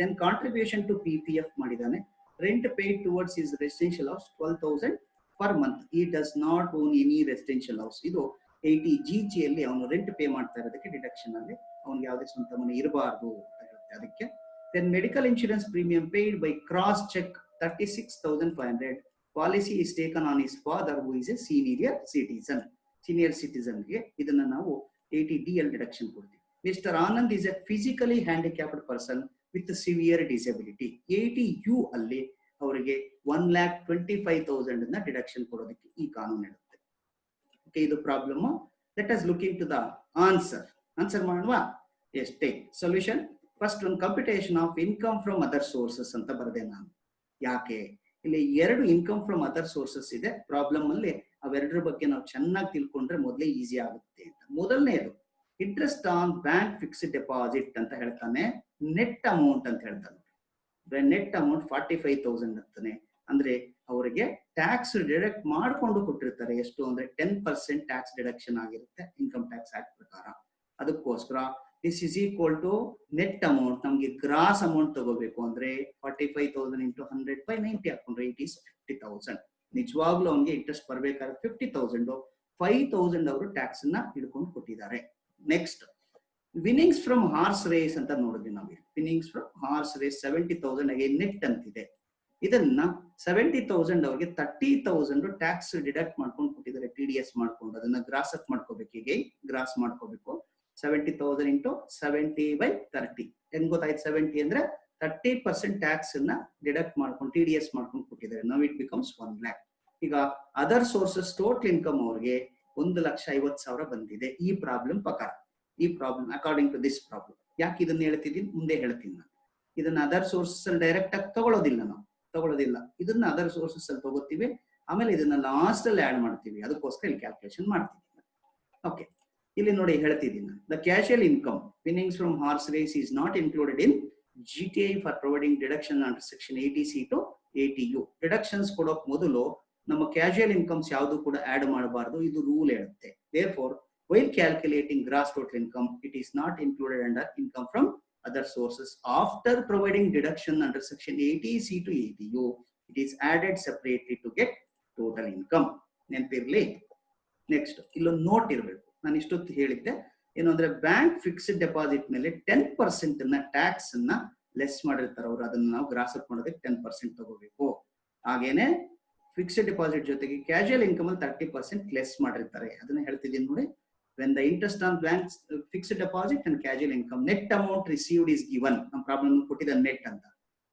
ದೆನ್ ಕಾಂಟ್ರಿಬ್ಯೂಷನ್ ಟು PPF ಮಾಡಿದ್ದಾನೆ. Rent paid towards is residential house 12,000 per month. He does not own any residential house. ಇದು 80GG ಅಲ್ಲಿ ಅವನು ರೆಂಟ್ ಪೇ ಮಾಡ್ತಾ ಇರೋದಕ್ಕೆ deduction ಅಲ್ಲಿ ಅವನಿಗೆ ಯಾವುದೇ ಸ್ವಂತ ಮನೆ ಇರಬಾರ್ದು ಅಂತ ಹೇಳುತ್ತೆ ಅದಕ್ಕೆ. Then medical insurance premium paid by cross check 36,500. Policy is taken on his father who is a senior ಸಿಟಿಸನ್ಗೆ ಇದನ್ನ ನಾವು 80D ಅಲ್ಲಿ ಡಿಡಕ್ಷನ್ ಕೊಡ್ತೀವಿ. Mister Anand is a physically handicapped person with severe disability. 80U ಅಲ್ಲಿ ಅವರಿಗೆ 1,25,000 ಅನ್ನ ಡಿಡಕ್ಷನ್ ಕೊಡೋದಕ್ಕೆ ಈ ಕಾನೂನು ಇರುತ್ತೆ. ಓಕೆ, ಇದು problem. Let us look in to the answer ಮಾಡುವ. Yes, take solution. ಫಸ್ಟ್ ಒಂದು computation of income from other sources ಅಂತ ಬರೆದೆ ನಾನು. ಯಾಕೆ? ಇಲ್ಲಿ 2 ಇನ್ಕಮ್ ಫ್ರಮ್ ಅದರ್ ಸೋರ್ಸಸ್ ಇದೆ ಪ್ರಾಬ್ಲಮ್ ಅಲ್ಲಿ. ಅವೆರಡರ ಬಗ್ಗೆ ನಾವು ಚೆನ್ನಾಗಿ ತಿಳ್ಕೊಂಡ್ರೆ ಮೊದಲೇ ಈಸಿ ಆಗುತ್ತೆ ಅಂತ. ಮೊದಲನೇದು interest on bank fixed deposit ಅಂತ ಹೇಳ್ತಾನೆ, ನೆಟ್ ಅಮೌಂಟ್ ಅಂತ ಹೇಳ್ತಾನೆ. ನೆಟ್ ಅಮೌಂಟ್ 45,000 ಅಂತಾನೆ. ಅಂದ್ರೆ ಅವರಿಗೆ ಟ್ಯಾಕ್ಸ್ ಡಿಡಕ್ಟ್ ಮಾಡ್ಕೊಂಡು ಕೊಟ್ಟಿರ್ತಾರೆ. ಎಷ್ಟು ಅಂದ್ರೆ 10% ಟ್ಯಾಕ್ಸ್ ಡಿಡಕ್ಷನ್ ಆಗಿರುತ್ತೆ ಇನ್ಕಮ್ ಟ್ಯಾಕ್ಸ್ ಆಕ್ಟ್ ಪ್ರಕಾರ. ಅದಕ್ಕೋಸ್ಕರ this is equal to net amount. ನಮ್ಗೆ ಗ್ರಾಸ್ ಅಮೌಂಟ್ ತಗೋಬೇಕು ಅಂದ್ರೆ 45,000 into 100 by 90 ಹಾಕೊಂಡ್ರೆ ಇಟ್ ಈಸ್ 50,000. ನಿಜವಾಗ್ಲೂ ಅವ್ನಿಗೆ ಇಂಟ್ರೆಸ್ಟ್ ಬರ್ಬೇಕಾದ್ರೆ 50,000, 5,000 ಅವರು ಟ್ಯಾಕ್ಸ್ ಅನ್ನ ಹಿಡ್ಕೊಂಡು ಕೊಟ್ಟಿದ್ದಾರೆ. Next, winnings from horse race ಅಂತ ನೋಡಿದ್ವಿ ನಾವು. Winnings from horse race 70,000 again net ಅಂತಿದೆ. ಇದನ್ನ 70,000 ಅವ್ರಿಗೆ 30,000 ಟ್ಯಾಕ್ಸ್ ಡಿಡಕ್ಟ್ ಮಾಡ್ಕೊಂಡು ಕೊಟ್ಟಿದ್ದಾರೆ TDS ಮಾಡ್ಕೊಂಡು. ಅದನ್ನ ಗ್ರಾಸ್ ಅಪ್ ಮಾಡ್ಕೋಬೇಕು. ಈಗ ಗ್ರಾಸ್ ಮಾಡ್ಕೋಬೇಕು. 70,000 into 70 by 30. ಹೆಂಗ್ ಗೊತ್ತಾಯ್ತು? 70 ಅಂದ್ರೆ 30% ಟ್ಯಾಕ್ಸ್ ಅನ್ನ ಡಿಡಕ್ಟ್ ಮಾಡ್ಕೊಂಡು TDS ಮಾಡ್ಕೊಂಡು ಕೊಟ್ಟಿದ್ದಾರೆ. Now it becomes 1 lakh. ಈಗ ಅದರ್ ಸೋರ್ಸಸ್ ಟೋಟಲ್ ಇನ್ಕಮ್ ಅವ್ರಿಗೆ 1,50,000 ಬಂದಿದೆ ಈ ಪ್ರಾಬ್ಲಮ್ ಪ್ರಕಾರ. ಈ problem according to this problem. ಯಾಕೆ ಇದನ್ನ ಹೇಳ್ತಿದ್ದೀನಿ ಮುಂದೆ ಹೇಳ್ತೀನಿ ನಾನು. ಇದನ್ನ ಅದರ್ ಸೋರ್ಸಸ್ ಅಲ್ಲಿ ಡೈರೆಕ್ಟ್ ಆಗಿ ತಗೊಳ್ಳೋದಿಲ್ಲ. ಇದನ್ನ ಅದರ್ ಸೋರ್ಸಸ್ ಅಲ್ಲಿ ತಗೋತೀವಿ, ಆಮೇಲೆ ಇದನ್ನ ಲಾಸ್ಟ್ ಅಲ್ಲಿ ಆಡ್ ಮಾಡ್ತೀವಿ. ಅದಕ್ಕೋಸ್ಕರ ಇಲ್ಲಿ ಕ್ಯಾಲ್ಕುಲೇಷನ್ ಮಾಡ್ತೀವಿ. ಓಕೆ, ಇಲ್ಲಿ ನೋಡಿ ಹೇಳ್ತಿದ್ದೀನಿ. The casual income winnings from horse race is not included in GTI for providing deduction under section 80C to 80U. Deductions ಕೊಡೋಕ್ ಮೊದಲು ನಮ್ಮ ಕ್ಯಾಶುಯಲ್ ಇನ್ಕಮ್ಸ್ ಯಾವುದು ಕೂಡ ಆಡ್ ಮಾಡಬಾರದು, ಇದು ರೂಲ್ ಹೇಳುತ್ತೆ. therefore while calculating gross total income it is not included under income from other sources after providing deduction under section 80C to 80U. it is added separately to get total income. ನೆನಪಿರ್ಲಿ. Next ಇಲ್ಲೊಂದು note ಇರಬೇಕು. ನಾನು ಇಷ್ಟೊತ್ತು ಹೇಳಿದ್ದೆ ಏನು ಅಂದ್ರೆ bank fixed deposit ಮೇಲೆ 10% tax ಅನ್ನ ಲೆಸ್ ಮಾಡಿರ್ತಾರೆ ಅವರು, ಅದನ್ನ ನಾವು ಗ್ರಾಸ್ ಅಪ್ ಮಾಡೋದಕ್ಕೆ 10% ತಗೋಬೇಕು. ಹಾಗೇನೆ ಫಿಕ್ಸ್ಡ್ ಡೆಪಾಸಿಟ್ ಜೊತೆಗೆ ಕ್ಯಾಶುಯಲ್ ಇನ್ಕಮ್ ಅಲ್ಲಿ 30% ಲೆಸ್ ಮಾಡಿರ್ತಾರೆ, ಅದನ್ನ ಹೇಳ್ತಿದ್ದೀನಿ ನೋಡಿ. when the interest on banks fixed deposit and casual income net amount received is given, ನಮ್ಮ ಪ್ರಾಬ್ಲಮ್ ಕೊಟ್ಟಿದ್ದ ನೆಟ್ ಅಂತ,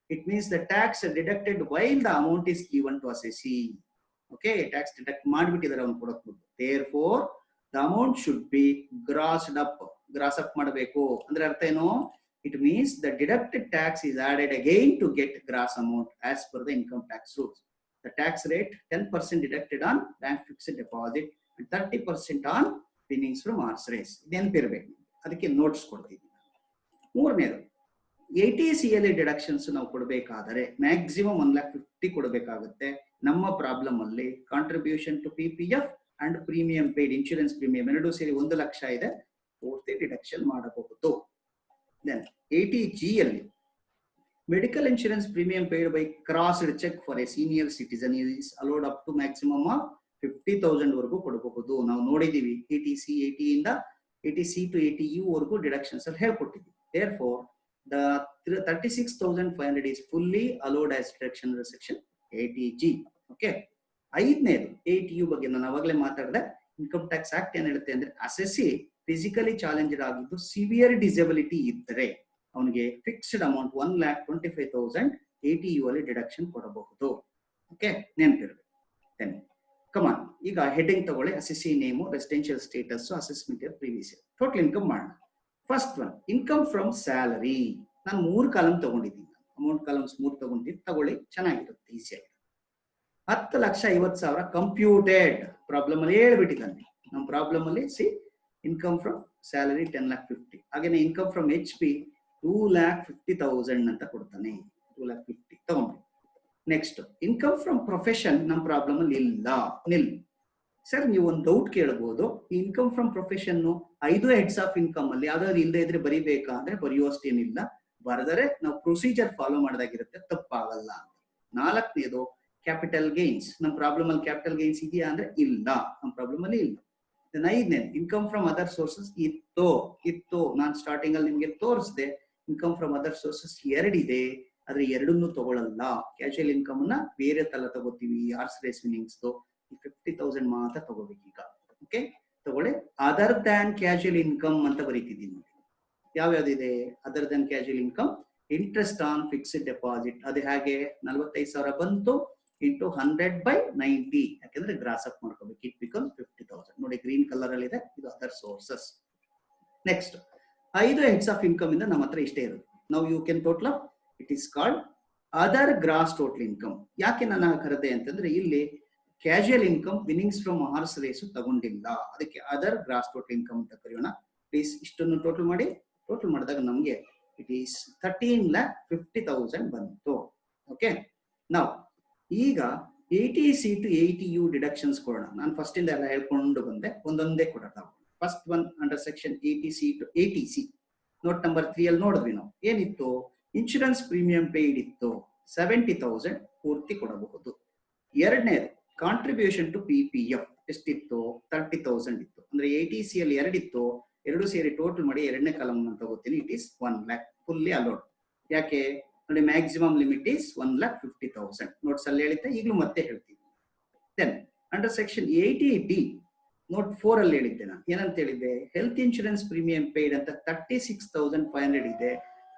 it means the tax deducted while the amount is given to assessee. okay, tax deduct ಮಾಡಿಬಿಟ್ಟಿದ್ದಾರೆ ಅವನು ಕೊಡೋದು. therefore the amount should be grossed up, gross up ಮಾಡಬೇಕು ಅಂದ್ರೆ ಅರ್ಥ ಏನು? it means the deducted tax is added again to get gross amount as per the income tax rules. the tax rate 10% deducted on bank fixed deposit and 30% on winnings from horse race. ನೆನಪಿರ್ಬೇಕು, ಅದಕ್ಕೆ notes ಕೊಡ್ತೀವಿ. ಮೂರನೇದು 80C ಅಲ್ಲಿ deductions ನಾವು ಕೊಡಬೇಕಾದರೆ maximum 1,50,000 ಕೊಡಬೇಕಾಗುತ್ತೆ. ನಮ್ಮ problem ಅಲ್ಲಿ contribution to PPF and premium paid, insurance premium ಎರಡೂ ಸೇರಿ 1,00,000 ಇದೆ, ಪೂರ್ತಿ ಡಿಡಕ್ಷನ್ ಮಾಡಬಹುದು. ದೆನ್ 80G ಅಲ್ಲಿ medical insurance premium paid by crossed cheque for a senior citizen is allowed up to maximum 50,000 ವರೆಗೂ ಕೊಡಬಹುದು. ನಾವು ನೋಡಿದೀವಿ 80C to 80U ವರೆಗೂ ಡಿಡಕ್ಷನ್ಸ್ ಅಲ್ಲಿ ಹೇಳ್ಕೊಟ್ಟಿದ್ವಿ. therefore the 36,500 is fully allowed as deduction under section 80G. okay, ಐದನೇದು 80U ಬಗ್ಗೆ ನಾನು ಅವಾಗಲೇ ಮಾತಾಡಿದೆ. ಇನ್ಕಮ್ ಟ್ಯಾಕ್ಸ್ ಆಕ್ಟ್ ಏನ್ ಹೇಳುತ್ತೆ ಅಂದ್ರೆ ಅಸೆಸಿ ಫಿಸಿಕಲಿ ಚಾಲೆಂಜ್ಡ್ ಆಗಿದ್ದು ಸಿವಿಯರ್ ಡಿಸಬಿಲಿಟಿ ಇದ್ದರೆ ಅವನಿಗೆ ಫಿಕ್ಸ್ಡ್ ಅಮೌಂಟ್ 1,25,000 80U ಅಲ್ಲಿ ಡಿಡಕ್ಷನ್ ಕೊಡಬಹುದು. ಓಕೆ, ನೆನಪಿರ್ಬೇಕು. ದೆನ್ ಕಮಾನ್, ಈಗ ಹೆಡಿಂಗ್ ತಗೊಳ್ಳಿ. Assessee name, residential status, assessment year, previous year, total income ಮಾಡೋಣ. First one income from salary. ನಾನು 3 ಕಾಲಮ್ ತಗೊಂಡಿದ್ದೀನಿ, ಅಮೌಂಟ್ ಕಾಲಮ್ಸ್ 3 ತಗೊಂಡಿದ್ದೀನಿ, ತಗೊಳ್ಳಿ, ಚೆನ್ನಾಗಿರುತ್ತೆ, ಈಸಿಯಾಗಿ. 10,50,000 ಕಂಪ್ಯೂಟೆಡ್ ಪ್ರಾಬ್ಲಮ್ ಅಲ್ಲಿ ಹೇಳ್ಬಿಟ್ಟಿದ್ದಾನೆ. ನಮ್ಮ ಪ್ರಾಬ್ಲಮ್ ಅಲ್ಲಿ ಸಿ ಇನ್ಕಮ್ ಫ್ರಮ್ ಸ್ಯಾಲರಿ 10,50,000, ಹಾಗೇನೆ ಇನ್ಕಮ್ ಫ್ರಮ್ HP 2,50,000 ಅಂತ ಕೊಡ್ತಾನೆ. 2,50,000 ತಗೊಂಡ್ರಿ. ನೆಕ್ಸ್ಟ್ ಇನ್ಕಮ್ ಫ್ರಮ್ ಪ್ರೊಫೆಷನ್ ನಮ್ಮ ಪ್ರಾಬ್ಲಮ್ ಅಲ್ಲಿ ಇಲ್ಲ, ನಿಲ್. ಸರ್ ನೀವು ಒಂದು ಡೌಟ್ ಕೇಳಬಹುದು, ಈ income from profession 5 heads of income ಅಲ್ಲಿ ಯಾವ್ದಾದ್ರು ಇಲ್ಲದೆ ಇದ್ರೆ ಬರಿಬೇಕಾ ಅಂದ್ರೆ ಬರೆಯುವಷ್ಟೇನಿಲ್ಲ, ಬರೆದರೆ ನಾವು ಪ್ರೊಸೀಜರ್ ಫಾಲೋ ಮಾಡದಾಗಿರುತ್ತೆ, ತಪ್ಪಾಗಲ್ಲ. 4ನೇದು ಕ್ಯಾಪಿಟಲ್ ಗೇನ್ಸ್. ನಮ್ಮ ಪ್ರಾಬ್ಲಮ್ ಅಲ್ಲಿ ಕ್ಯಾಪಿಟಲ್ ಗೇನ್ಸ್ ಇದೆಯಾ ಅಂದ್ರೆ ಇಲ್ಲ, ನಮ್ಮ ಪ್ರಾಬ್ಲಮ್ ಅಲ್ಲಿ ಇಲ್ಲ. 5ನೇದು ಇನ್ಕಮ್ ಫ್ರಮ್ ಅದರ್ ಸೋರ್ಸಸ್ ಇತ್ತು ನಾನು ಸ್ಟಾರ್ಟಿಂಗ್ ಅಲ್ಲಿ ನಿಮ್ಗೆ ತೋರಿಸಿದೆ. ಇನ್ಕಮ್ ಫ್ರಮ್ ಅದರ್ ಸೋರ್ಸಸ್ 2 ಇದೆ, ಆದ್ರೆ ಎರಡನ್ನೂ ತಗೊಳ್ಳಲ್ಲ. ಕ್ಯಾಶುಯಲ್ ಇನ್ಕಮ್ ನ ಬೇರೆ ತರ ತಗೋತೀವಿ, ಹಾರ್ಸ್ ರೇಸ್ ವಿನ್ನಿಂಗ್ಸ್ 50,000 ಮಾತ್ರ ತಗೋಬೇಕು. ಈಗ ಓಕೆ ತಗೊಳ್ಳಿ, ಅದರ್ ದ್ಯಾನ್ ಕ್ಯಾಶುಯಲ್ ಇನ್ಕಮ್ ಅಂತ ಬರೀತಿದ್ದೀನಿ. ಯಾವ್ಯಾವ್ದಿದೆ other than casual income? Interest on fixed deposit, ಅದು ಹಾಗೆ 45,000 ಬಂತು ಇಂಟು 100/90, ಯಾಕಂದ್ರೆ ಗ್ರಾಸ್ ಅಪ್ ಮಾಡ್ಕೋಬೇಕು. It become 50,000. ನೋಡಿ ಗ್ರೀನ್ ಕಲರ್ ಅಲ್ಲಿ ಇದೆ, ಇದು other sources. Next 5 heads of income ಇಂದ ನಮ್ಮ ಹತ್ರ ಇಷ್ಟೇ ಇರುತ್ತೆ. ನಾವು you can total up, it is called other gross total income. ಯಾಕೆ ನಾನು ಕರೆದೆ ಅಂತಂದ್ರೆ ಇಲ್ಲಿ casual income winnings from horse race ತಗೊಂಡಿಲ್ಲ, ಅದಕ್ಕೆ ಅದರ್ ಗ್ರಾಸ್ ಟೋಟಲ್ ಇನ್ಕಮ್ ಅಂತ ಕರೆಯೋಣ. ಪ್ಲೀಸ್ ಇಷ್ಟನ್ನು ಟೋಟಲ್ ಮಾಡಿ. ಟೋಟಲ್ ಮಾಡಿದಾಗ ನಮಗೆ ಇಟ್ ಈಸ್ 13,50,000 ಬಂತು. ಓಕೆ, ನಾವು ಈಗ 80C to 80U ಡಿಡಕ್ಷನ್ಸ್ ಕೊಡೋಣ. ನಾನು ಫಸ್ಟ್ ಇಂದ ಎಲ್ಲ ಹೇಳ್ಕೊಂಡು ಬಂದೆ, ಒಂದೊಂದೇ ಕೊಡೋಣ. First one under section 80C to 80C note number 3 ಅಲ್ಲಿ ನೋಡಿದ್ವಿ ನಾವು. ಏನಿತ್ತು? ಇನ್ಶೂರೆನ್ಸ್ ಪ್ರೀಮಿಯಂ ಪೇಯ್ಡ್ ಇತ್ತು, 70,000 ಪೂರ್ತಿ ಕೊಡಬಹುದು. 2ನೇದು ಕಾಂಟ್ರಿಬ್ಯೂಷನ್ ಟು PPF ಎಷ್ಟಿತ್ತು? 30,000 ಇತ್ತು. ಅಂದ್ರೆ 80C ಅಲ್ಲಿ 2 ಇತ್ತು, 2 ಸೇರಿ ಟೋಟಲ್ ಮಾಡಿ 2ನೇ ಕಾಲಮ್ ನಾನು ತಗೋತೀನಿ. It is 1 lakh fully allowed. ಯಾಕೆ ನೋಡಿ, ಮ್ಯಾಕ್ಸಿಮಮ್ ಲಿಮಿಟ್ ಈಸ್ 1,50,000. ನೋಟ್ಸ್ ಅಲ್ಲಿ ಹೇಳಿದ್ದೆ, ಈಗಲೂ ಮತ್ತೆ ಹೇಳ್ತೀನಿ. Then under section 80D note 4 ಅಲ್ಲಿ ಹೇಳಿದ್ದೆ ನಾನು. ಏನಂತ ಹೇಳಿದ್ದೆ? ಹೆಲ್ತ್ ಇನ್ಶೂರೆನ್ಸ್ ಪ್ರೀಮಿಯಂ ಪೇಯ್ಡ್ ಅಂತ 36,500 ಇದೆ,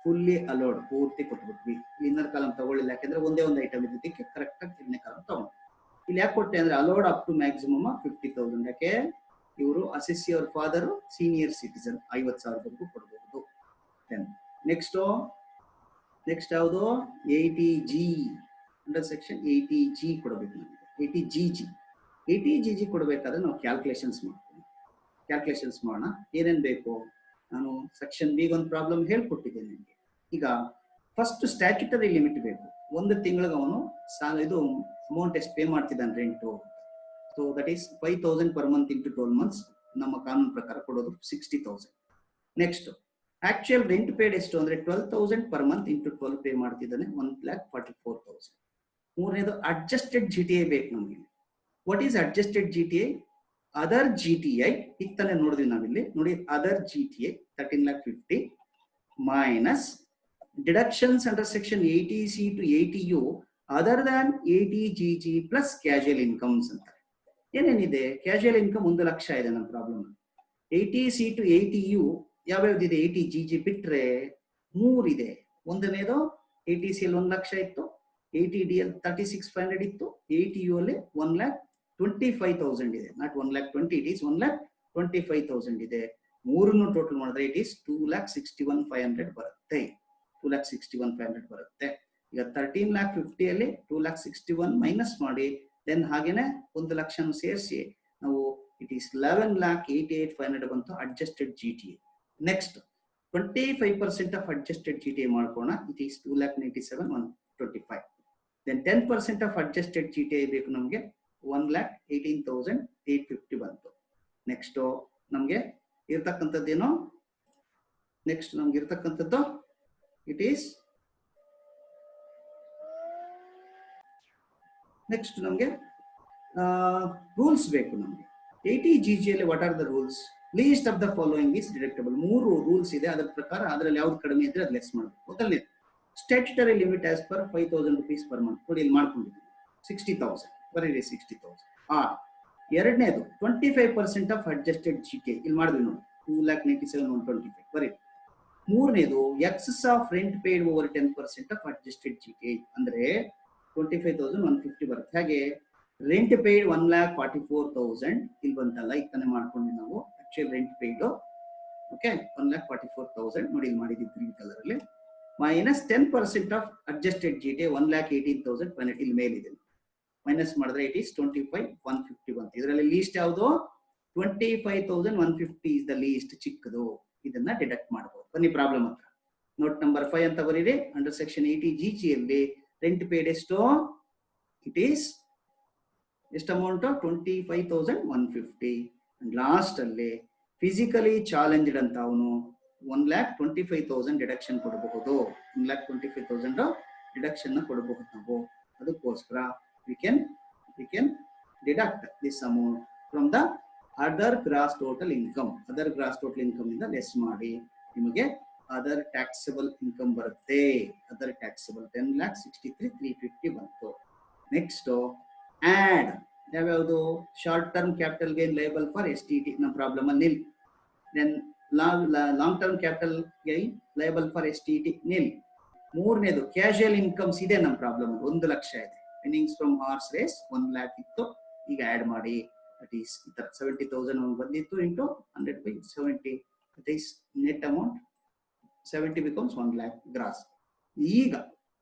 ಫುಲ್ಲಿ ಅಲೋಡ್, ಪೂರ್ತಿ ಕೊಟ್ಬಿಟ್ವಿ. ಇನ್ನರ್ ಕಾಲಮ್ ತಗೊಳ್ಳಿಲ್ಲ, ಯಾಕಂದ್ರೆ ಒಂದೇ ಒಂದು ಐಟಮ್ ಇದ್ದಕ್ಕೆ ಕರೆಕ್ಟ್ ಆಗಿ 2ನೇ ಕಾಲಮ್ ತಗೊಂಡು. ಇಲ್ಲಿ ಯಾಕೆ ಕೊಟ್ಟೆ ಅಂದ್ರೆ ಅಲೋಡ್ ಅಪ್ ಟು ಮ್ಯಾಕ್ಸಿಮಮ್ 50,000. ಯಾಕೆ? ಇವರು ಅಸೆಸಿ ಅವ್ರ ಫಾದರ್ ಸೀನಿಯರ್ ಸಿಟಿಸನ್, 50,000 ಕೊಡಬಹುದು. ನೆಕ್ಸ್ಟ್ ಯಾವುದು? 80G ಅಂಡರ್ ಸೆಕ್ಷನ್ 80G ಕೊಡಬೇಕು ನಮಗೆ. 80GG ಕೊಡಬೇಕಾದ್ರೆ ನಾವು ಕ್ಯಾಲ್ಕುಲೇಷನ್ಸ್ ಮಾಡ್ತೀವಿ. ಕ್ಯಾಲ್ಕುಲೇಷನ್ಸ್ ಮಾಡೋಣ. ಏನೇನ್ ಬೇಕು? ನಾನು ಸೆಕ್ಷನ್ B ಒಂದು ಪ್ರಾಬ್ಲಮ್ ಹೇಳ್ಕೊಟ್ಟಿದ್ದೇನೆ ನಿಮಗೆ. ಈಗ ಫಸ್ಟ್ ಸ್ಟ್ಯಾಚ್ಯುಟರಿ ಲಿಮಿಟ್ ಬೇಕು. ಒಂದು ತಿಂಗಳಿಗೆ ಅವನು ಇದು ಅಮೌಂಟ್ ಎಷ್ಟು ಪೇ ಮಾಡ್ತಿದ್ದಾನೆ rent. So that is 5,000 per month into 12 months. ನಮ್ಮ ಕಾನೂನು ಪ್ರಕಾರ ಕೊಡೋದು 60,000. ನೆಕ್ಸ್ಟ್ ಆಕ್ಚುಯಲ್ ರೆಂಟ್ ಪೇಡ್ ಎಷ್ಟು ಅಂದ್ರೆ 12,000 per month into 12 ಪೇ ಮಾಡ್ತಿದ್ದಾನೆ, 1,44,000. ಮೂರನೇದು ಅಡ್ಜಸ್ಟೆಡ್ GTI ಬೇಕು ನಮಗೆ. What is adjusted GTI? Other GTI ಈಗ ತಾನೇ ನೋಡಿದ್ವಿ ನಾವಿಲ್ಲಿ ನೋಡಿ, other GTI 13,50,000 minus deductions under section 80C to 80U other than 80GG plus casual incomes ಅಂತ. ಏನೇನಿದೆ? ಕ್ಯಾಶುಯಲ್ ಇನ್ಕಮ್ 1 ಲಕ್ಷ ಇದೆ ನಮ್ಮ problem. 80C to 80U ಯಾವ್ಯಾವ್ದಿದೆ? 80GG ಬಿಟ್ರೆ 3 ಇದೆ. ಒಂದನೇದು 80C ಅಲ್ಲಿ 1 ಲಕ್ಷ ಇತ್ತು, 80D ಅಲ್ಲಿ 36,500 ಇತ್ತು, 80U ಅಲ್ಲಿ 1,25,000 ಇದೆ. ನಾಟ್ 1,20,000, ಇಟ್ ಈಸ್ 1,25,000 ಇದೆ. ಮೂರನ್ನು ಟೋಟಲ್ ಮಾಡಿದ್ರೆ ಇಟ್ ಈಸ್ 2,61,500 ಬರುತ್ತೆ. 2,61,500 ಬರುತ್ತೆ. ಈಗ 13,50,000 ಅಲ್ಲಿ 2,61,000 ಮೈನಸ್ ಮಾಡಿ, ದೆನ್ ಹಾಗೇನೆ 1 ಲಕ್ಷನು ಸೇರಿಸಿ ನಾವು ಇಟ್ ಈಸ್ 11,88,500 ಬಂತು adjusted GTI. Next 25% of adjusted GTI ಮಾಡ್ಕೋಣ, it is 2,97,125. Then 10% of adjusted GTI ಬೇಕು ನಮಗೆ, 1,18,850 ಬಂತು. ನೆಕ್ಸ್ಟ್ ನಮಗೆ ಇರ್ತಕ್ಕಂಥದ್ದೇನೋ, ನೆಕ್ಸ್ಟ್ ನಮ್ಗೆ ಇರ್ತಕ್ಕಂಥದ್ದು ಇಟ್ ಈಸ್ ನೆಕ್ಸ್ಟ್ ನಮಗೆ ರೂಲ್ಸ್ ಬೇಕು ನಮಗೆ. 80GG ಅಲ್ಲಿ what are the rules? Least of the following is deductible. 3 rules ಇದೆ, ಅದರ ಪ್ರಕಾರ ಅದರಲ್ಲಿ ಯಾವ್ದು ಕಡಿಮೆ ಇದ್ರೆ ಅದು ಲೆಸ್ ಮಾಡಬೇಕು. ಮೊದಲನೇ statutory limit as per 5,000 rupees per month. ನೋಡಿ ಇಲ್ಲಿ ಮಾಡ್ಕೊಂಡಿದ್ದೀನಿ 60,000 ಬರೀರಿ 60,000. ಎರಡನೇದು 25% ಆಫ್ ಅಡ್ಜಸ್ಟೆಡ್ GTI ಇಲ್ಲಿ ಮಾಡಿದ್ವಿ ನೋಡಿ 2,97,125 ಬರೀ. ಮೂರನೇದು excess of rent paid over 10% of adjusted GTI ಅಂದ್ರೆ 25,150 ಬರುತ್ತೆ. ಹಾಗೆ ರೆಂಟ್ ಪೇಡ್ 1,44,000 ಇಲ್ಲಿ ಬಂತಲ್ಲ, ಈಗ ತಾನೇ ಮಾಡ್ಕೊಂಡ್ವಿ ನಾವು ಆಕ್ಚುಯಲ್ ರೆಂಟ್ ಪೇಡ್. ಓಕೆ, 1,44,000 ನೋಡಿ ಇಲ್ಲಿ ಮಾಡಿದ್ವಿ ಗ್ರೀನ್ ಕಲರ್ ಅಲ್ಲಿ, ಮೈನಸ್ 10% ಆಫ್ ಅಡ್ಜಸ್ಟೆಡ್ GTI 1,18,500 ಇಲ್ಲಿ ಮೇಲಿದೆ. ಮೈನಸ್ ಮಾಡಿದ್ರೆ ಇಟ್ ಈಸ್ 25,150 ಬಂತು. ಇದರಲ್ಲಿ ಲೀಸ್ಟ್ ಯಾವುದು? 25,150 ಇಸ್ ದ ಲೀಸ್ಟ್, ಚಿಕ್ಕದು. ಇದನ್ನ ಡಿಡಕ್ಟ್ ಮಾಡಬಹುದು. ಬನ್ನಿ ಪ್ರಾಬ್ಲಮ್ ಹತ್ರ. ನೋಟ್ ನಂಬರ್ 5 ಅಂತ ಬರೀರಿ. ಅಂಡರ್ ಸೆಕ್ಷನ್ 80GG ಅಲ್ಲಿ ರೆಂಟ್ ಪೇಡ್ ಎಷ್ಟು? ಇಟ್ ಈಸ್ ಎಷ್ಟು ಅಮೌಂಟ್? 25,150. ಲಾಸ್ಟ್ ಅಲ್ಲಿ ಫಿಸಿಕಲಿ ಚಾಲೆಂಜ್ಡ್ ಅಂತ ಅವನು 1,25,000 ಡಿಡಕ್ಷನ್ ಕೊಡಬಹುದು. 1,25,000 ಡಿಡಕ್ಷನ್ ಕೊಡಬಹುದು ನಾವು. ಅದಕ್ಕೋಸ್ಕರ we can deduct this amount from the other gross total income. Other gross total income ಇಂದ ಲೆಸ್ ಮಾಡಿ ನಿಮಗೆ ಅದರ್ ಟ್ಯಾಕ್ಸಬಲ್ ಇನ್ಕಮ್ ಬರುತ್ತೆ. ಅದರ್ ಟ್ಯಾಕ್ಸಬಲ್ 10,63,350 ಬಂತು. ನೆಕ್ಸ್ಟ್ ಆಡ್ ಯಾವ್ಯಾವುದು? Short term capital gain liable for STT ನಮ್ಮ ಪ್ರಾಬ್ಲಮ್ ಅಲ್ಲಿ nil. Then long term capital gain liable for STT nil. ಮೂರನೇದು casual incomes ಇದೆ ನಮ್ಮ ಪ್ರಾಬ್ಲಮ್, 1 ಲಕ್ಷ ಇದೆ. Winnings from horse race 1 lakh ಇತ್ತು, ಈಗ ಆಡ್ ಮಾಡಿ ದಟ್ ಈಸ್ 70,000 ಬಂದಿತ್ತು into 100/70, that is net amount 70 becomes 1 lakh gross. ಈಗ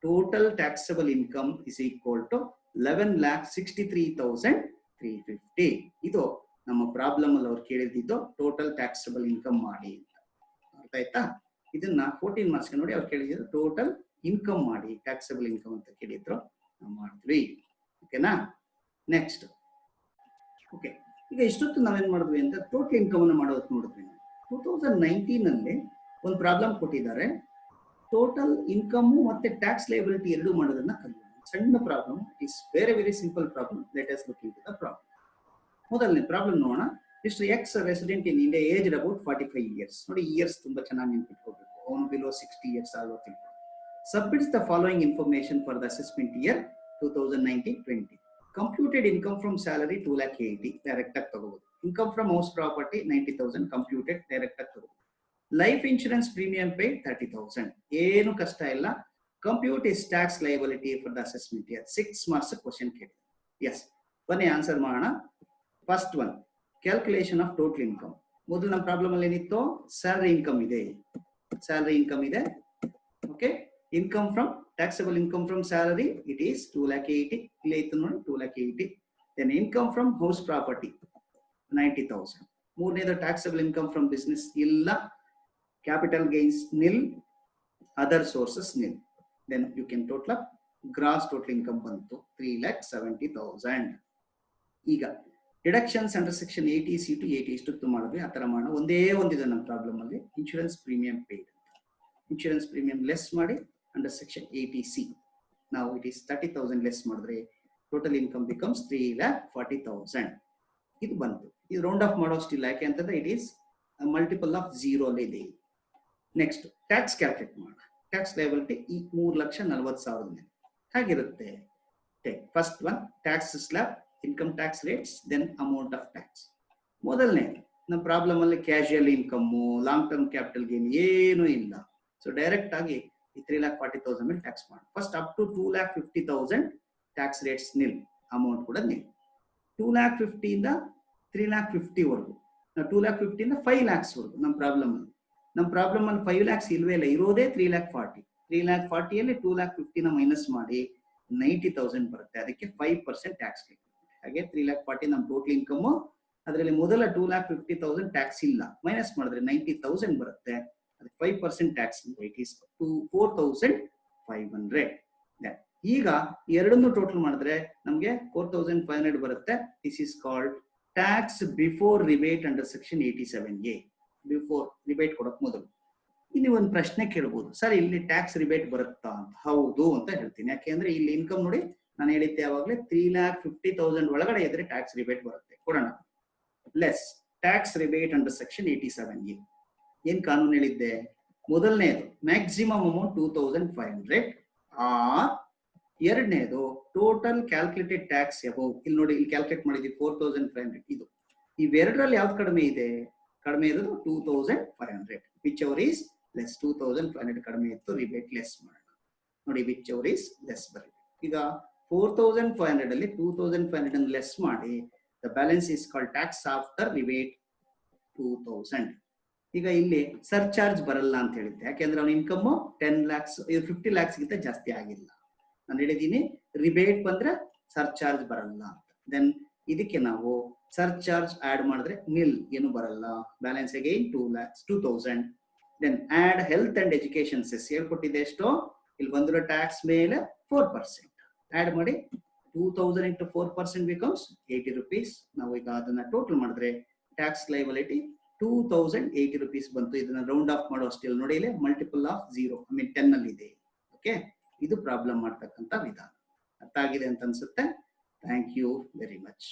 total taxable income is equal to 11,63,350. ಇದು ನಮ್ಮ ಪ್ರಾಬ್ಲಮ್ ಅಲ್ಲಿ ಅವ್ರು ಕೇಳಿದ್ದು ಟೋಟಲ್ ಟ್ಯಾಕ್ಸಬಲ್ ಇನ್ಕಮ್ ಮಾಡಿ ಅಂತ. ಅರ್ಥ ಆಯ್ತಾ? ಇದನ್ನ 14 ಮಾರ್ಕ್ಸ್ ನೋಡಿ ಅವ್ರು ಕೇಳಿದ್ರು ಟೋಟಲ್ ಇನ್ಕಮ್ ಮಾಡಿ, ಟ್ಯಾಕ್ಸಬಲ್ ಇನ್ಕಮ್ ಅಂತ ಕೇಳಿದ್ರು, ನಾವು ಮಾಡ್ತೀವಿ. ಓಕೆನಾ? ನೆಕ್ಸ್ಟ್ ಓಕೆ, ಈಗ ಇಷ್ಟೊತ್ತು ನಾವೇನ್ ಮಾಡಿದ್ವಿ ಅಂತ ಟೋಟಲ್ ಇನ್ಕಮ್ ಅನ್ನು ಮಾಡೋದಕ್ಕೆ ನೋಡಿದ್ವಿ. 2019 ಅಲ್ಲಿ ಒಂದು ಪ್ರಾಬ್ಲಮ್ ಕೊಟ್ಟಿದ್ದಾರೆ, ಟೋಟಲ್ ಇನ್ಕಮ್ ಮತ್ತೆ ಟ್ಯಾಕ್ಸ್ ಲಯಬಿಲಿಟಿ ಎರಡು ಮಾಡೋದನ್ನ ಕಲಿಯೋಣ. ಸಣ್ಣ problem, it's very simple problem. Let us look into the problem. ಮೊದಲನೇ ಪ್ರಾಬ್ಲಮ್ ನೋಡೋಣ. Mister X resident in India, aged about 45 years. ನೋಡಿ ಇಯರ್ಸ್ ತುಂಬಾ ಚೆನ್ನಾಗಿ ನೆನ್ಪಿಟ್ಕೋಬೇಕು. ಅವನು below 60 years ಆಗೋತಿಲ್ಲ. Submits the following information for the assessment year 2019-20. Computed income from salary 2,80,000 direct ಆಗಿ ತಗೋಬಹುದು. Income from house property 90,000 computed direct ಆಗಿ ತಗೋಬಹುದು. Life insurance premium paid 30,000. ಏನು ಕಷ್ಟ ಇಲ್ಲ. Compute is tax liability for the assessment year. 6 marks question ಕೇಳಿ. Yes, ಬನ್ನಿ answer ಮಾಡೋಣ. First one, calculation of total income. ಮೊದಲು ನಮ್ಮ ಪ್ರಾಬ್ಲಮ್ ಅಲ್ಲಿ ಏನಿತ್ತು? ಸ್ಯಾಲರಿ ಇನ್ಕಮ್ ಇದೆ, ಸ್ಯಾಲರಿ ಇನ್ಕಮ್ ಇದೆ. Okay, income from taxable income from salary it is 2,80,000. ಇಲ್ಲೇ ಇತ್ತು ನೋಡಿ 2,80,000. Then income from house property 90,000. ಮೂರನೇದು ಟ್ಯಾಕ್ಸಬಲ್ ಇನ್ಕಮ್ ಫ್ರಮ್ ಬಿಸ್ನೆಸ್ ಇಲ್ಲ, capital gains nil, other sources nil. Then you can total up gross total income ಬಂತು 3,70,000. ಈಗ deductions under section 80C to 80:2 ಮಾಡಿದ್ವಿ. ಆ ತರ ಮಾಡೋಣ. ಒಂದೇ ಒಂದಿದೆ ನಮ್ಮ ಪ್ರಾಬ್ಲಮ್ ಅಲ್ಲಿ, insurance premium paid. Insurance premium less ಮಾಡಿ ಅಂಡರ್ ಸೆಕ್ಷನ್ 80C. ನಾವು ಇಟ್ ಈಸ್ 30,000 ಲೆಸ್ ಮಾಡಿದ್ರೆ ಟೋಟಲ್ ಇನ್ಕಮ್ ಬಿಕಮ್ಸ್ 3,40,000. ಇದು ಬಂತು. ಇದು ರೌಂಡ್ ಆಫ್ ಮಾಡೋ ಅಷ್ಟಿಲ್ಲ, ಯಾಕೆ ಅಂತಂದ್ರೆ ಇಟ್ ಈಸ್ ಮಲ್ಟಿಪಲ್ ಆಫ್ 0 ಅಲ್ಲಿ ಇದೆ. ನೆಕ್ಸ್ಟ್ ಟ್ಯಾಕ್ಸ್ ಕ್ಯಾಲ್ಕುಲೇಟ್ ಮಾಡೋಣ. ಟ್ಯಾಕ್ಸ್ ಲಯಬಿಲಿಟಿ ಈ 3,40,000 ಮೇಲೆ ಹೇಗಿರುತ್ತೆ? First one tax slab, income tax rates, then amount of tax. ಮೊದಲನೇ ನಮ್ಮ ಪ್ರಾಬ್ಲಮ್ ಅಲ್ಲಿ casual income, long term capital gain ಏನೂ ಇಲ್ಲ. ಸೊ ಡೈರೆಕ್ಟ್ ಆಗಿ ಈ 3,40,000 ಮೇಲೆ ಟ್ಯಾಕ್ಸ್ ಮಾಡಿ. First up to 2,50,000 tax rates nil, amount ಕೂಡ ನಿಲ್. 2,50,000 ಇಂದ 3,50,000 ವರೆಗೂ, 2,50,000 ಇಂದ 5 lakhs ವರೆಗೂ ನಮ್ಮ ಪ್ರಾಬ್ಲಮ್ ಅಲ್ಲಿ. ನಮ್ಮ ಪ್ರಾಬ್ಲಮ್ ಅಲ್ಲಿ 5 lakhs ಇಲ್ವೇ ಇಲ್ಲ, ಇರೋದೇ 3,40,000. 3,40,000 2,50,000 ಮೈನಸ್ ಮಾಡಿ 90,000 ಬರುತ್ತೆ. ಅದಕ್ಕೆ 5% ಟ್ಯಾಕ್ಸ್. ಹಾಗೆ 3,40,000 ನಮ್ಮ ಟೋಟಲ್ ಇನ್ಕಮ್, ಅದರಲ್ಲಿ ಮೊದಲ 2,50,000 ಟ್ಯಾಕ್ಸ್ ಇಲ್ಲ, ಮೈನಸ್ ಮಾಡಿದ್ರೆ 90,000 ಬರುತ್ತೆ. ಅದಕ್ಕೆ 5% ಟ್ಯಾಕ್ಸ್. It is 4,500. ಈಗ ಎರಡನ್ನು ಟೋಟಲ್ ಮಾಡಿದ್ರೆ ನಮಗೆ 4,500 ಬರುತ್ತೆ. This is called tax before rebate under section 87A. Before rebate ಕೊಡಕ್ ಮೊದಲು. ಇಲ್ಲಿ ಒಂದು ಪ್ರಶ್ನೆ ಕೇಳಬಹುದು, ಸರ್ ಇಲ್ಲಿ ಟ್ಯಾಕ್ಸ್ ರಿಬೇಟ್ ಬರುತ್ತಾ ಅಂತ. ಹೌದು ಅಂತ ಹೇಳ್ತೀನಿ. ಯಾಕೆಂದ್ರೆ ಇಲ್ಲಿ ಇನ್ಕಮ್ ನೋಡಿ, ನಾನು ಹೇಳಿದ್ದೆ ಯಾವಾಗಲೇ 3,50,000 ಒಳಗಡೆ ಇದ್ರೆ ಟ್ಯಾಕ್ಸ್ ರಿಬೇಟ್ ಬರುತ್ತೆ. ಕೊಡೋಣ. Less tax rebate under section 87A. ಏನ್ ಕಾನೂನು ಹೇಳಿದ್ದೆ? ಮೊದಲನೇದು ಮ್ಯಾಕ್ಸಿಮಮ್ ಅಮೌಂಟ್ 2,500 ಆರ್ ಎರಡನೇದು ಟೋಟಲ್ ಕ್ಯಾಲ್ಕುಲೇಟೆಡ್ ಟ್ಯಾಕ್ಸ್ ಅಬೌವ್. ಇಲ್ಲಿ ನೋಡಿ, ಇಲ್ಲಿ ಕ್ಯಾಲ್ಕುಲೇಟ್ ಮಾಡಿದ್ವಿ 4,500. ಇದು ಇವೆರಡರಲ್ಲಿ ಯಾವ್ದು ಕಡಿಮೆ ಇದೆ? ಕಡಿಮೆ ಇರೋದು 2,500. Which our is less. 2,500 ಕಡಿಮೆ ಇತ್ತು, ರಿಬೇಟ್ ಲೆಸ್ ಮಾಡೋಣ. ನೋಡಿ, ವಿಚ್ ಅವರ್ ಈಸ್ ಲೆಸ್ ಬರೀ. ಈಗ 4,500 ಅಲ್ಲಿ 2,500 ಲೆಸ್ ಮಾಡಿ the balance is called tax after rebate 2,000. ಈಗ ಇಲ್ಲಿ ಸರ್ಚಾರ್ಜ್ ಬರಲ್ಲ ಅಂತ ಹೇಳಿದ್ದೆ, ಯಾಕೆಂದ್ರೆ ಅವ್ನ ಇನ್ಕಮ್ 10 lakhs, 50 lakhs ಗಿಂತ ಜಾಸ್ತಿ ಆಗಿಲ್ಲ. ನಾನು ಹೇಳಿದೀನಿ ರಿಬೇಟ್ ಬಂದ್ರೆ ಸರ್ಚಾರ್ಜ್ ಬರಲ್ಲ ಅಂತ. ದೆನ್ ಇದಕ್ಕೆ ನಾವು ಸರ್ಚಾರ್ಜ್ ಆಡ್ ಮಾಡಿದ್ರೆ ನಿಲ್, ಏನು ಬರಲ್ಲ. Balance again 2,000. Then add health and education cess ಹೇಳ್ಕೊಟ್ಟಿದ್ದೆ ಎಷ್ಟೋ, ಇಲ್ಲಿ ಬಂದಿರೋ ಟ್ಯಾಕ್ಸ್ ಮೇಲೆ 4% ಆಡ್ ಮಾಡಿ 2,000 into 4% ಬಿಕಮ್ಸ್ 80 rupees. ನಾವು ಈಗ ಅದನ್ನ ಟೋಟಲ್ ಮಾಡಿದ್ರೆ ಟ್ಯಾಕ್ಸ್ ಲಯಬಿಲಿಟಿ 2,080 rupees ಬಂತು. ಇದನ್ನ ರೌಂಡ್ ಆಫ್ ಮಾಡೋ ಅಷ್ಟಿಲ್ಲ ನೋಡಿ, ಇಲ್ಲಿ ಮಲ್ಟಿಪಲ್ ಆಫ್ 0, ಐ ಮೀನ್ 10 ಅಲ್ಲಿ ಇದೆ. ಓಕೆ, ಇದು ಪ್ರಾಬ್ಲಮ್ ಮಾಡ್ತಕ್ಕಂಥ ವಿಧಾನ. ಅರ್ಥ ಆಗಿದೆ ಅಂತ ಅನ್ಸುತ್ತೆ. Thank you very much.